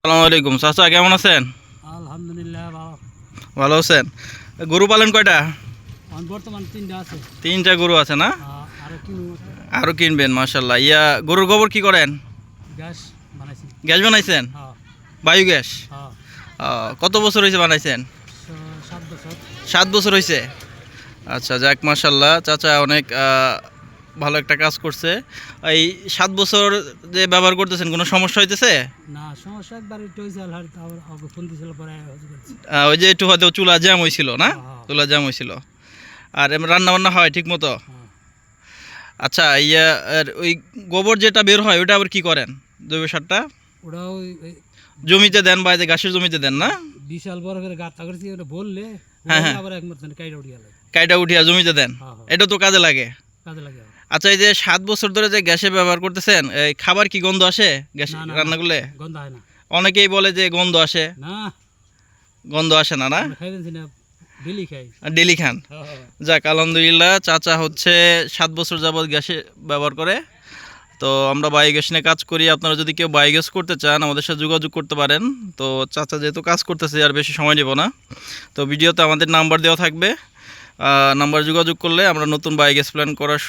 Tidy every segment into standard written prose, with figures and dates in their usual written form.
আসসালামু আলাইকুম চাচা, কেমন আছেন? আলহামদুলিল্লাহ ভালো। ভালো আছেন? গরু পালন কয়টা? এখন বর্তমান 3টা আছে। 3টা গরু আছে না? আরো কিনবো। আরও কিনবেন মাশাল্লাহ। গরুর গোবর কি করেন? গ্যাস বানাইছি। গ্যাস বানাইছেন? হ্যাঁ বায়োগ্যাস? হ্যাঁ। কত বছর হয়েছে বানাইছেন? 7 বছর। 7 বছর হয়েছে। আচ্ছা, যাক মাশাল্লাহ, চাচা অনেক ভালো একটা কাজ করছে। এই 7 বছর যে ব্যবহার করতেছেন, কোনো সমস্যা হইতেছে? না, সমস্যা একবার একটু হয়েছে। আর তারপর আগে ফোন দিয়েছিল, পরে হয়ে গেছে। ওই যে একটু হয়তো চুলা জ্যাম হয়েছিল না? হ্যাঁ। চুলা জ্যাম হয়েছিল। আর রান্না বান্না হয় ঠিক মতো? হ্যাঁ। আচ্ছা, আর ওই গোবর যেটা বের হয় ওটা আবার কি করেন? জৈব সারটা ওটাও জমিতে দেন বা এই যে ঘাসের জমিতে দেন না? বিশাল বড় করে গাঁথা করেছি। ওটা বললে হ্যাঁ, হ্যাঁ। আবার একমাত্র কাইটা উঠিয়ে লাগে। কাইটা উঠিয়া জমিতে দেন? হ্যাঁ, হ্যাঁ। এটা তো কাজে লাগে। কাজে লাগে। আচ্ছা, এই যে 7 বছর ধরে যে গ্যাসে ব্যবহার করতেছেন, এই খাবার কি গন্ধ আসে গ্যাস না, না, রান্না করলে? গন্ধ হয় না। অনেকেই বলে যে গন্ধ আসে। না, গন্ধ আসে না? না, আমরা খাইতেছি না, ডেলি খাই। ডেলি খান? হ্যাঁ। যাক আলহামদুলিল্লাহ, চাচা হচ্ছে 7 বছর যাবৎ গ্যাসে ব্যবহার করে। তো আমরা বায়োগ্যাস নিয়ে কাজ করি। আপনারা যদি কেউ বায়োগ্যাস করতে চান আমাদের সাথে যোগাযোগ করতে পারেন। তো চাচা যেহেতু কাজ করতেছে, আর বেশি সময় নেব না। তো ভিডিওতে আমাদের নাম্বার দেওয়া থাকবে, নাম্বার যোগাযোগ করলে আমরা নতুন বায়োগ্যাস প্ল্যান করার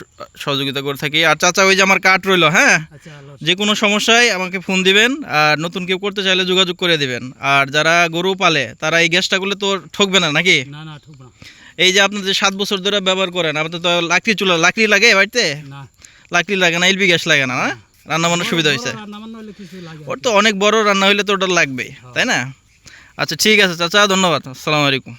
সহযোগিতা করে থাকি। আর চাচা, ওই যে আমার কার্ড রইলো, হ্যাঁ, আচ্ছা, যে কোনো সমস্যায় আমাকে ফোন দিবেন, আর নতুন কেউ করতে চাইলে যোগাযোগ করে দিবেন। আর যারা গরু পালে তারা এই গ্যাসটা করলে তো ঠকবে না নাকি? না, না, ঠিক না। এই যে আপনি যে 7 বছর ধরে ব্যবহার করেন, আপনার তো লাকড়ি লাগে বাড়িতে? না, লাকড়ি লাগে না, এলপি গ্যাস লাগে না? না, রান্না বান্নার সুবিধা হয়েছে। রান্না বান্না হলে কিছু লাগে। ওর তো অনেক বড় রান্না হইলে তো ওটা লাগবে, তাই না? আচ্ছা, ঠিক আছে চাচা, ধন্যবাদ। আসসালামু আলাইকুম।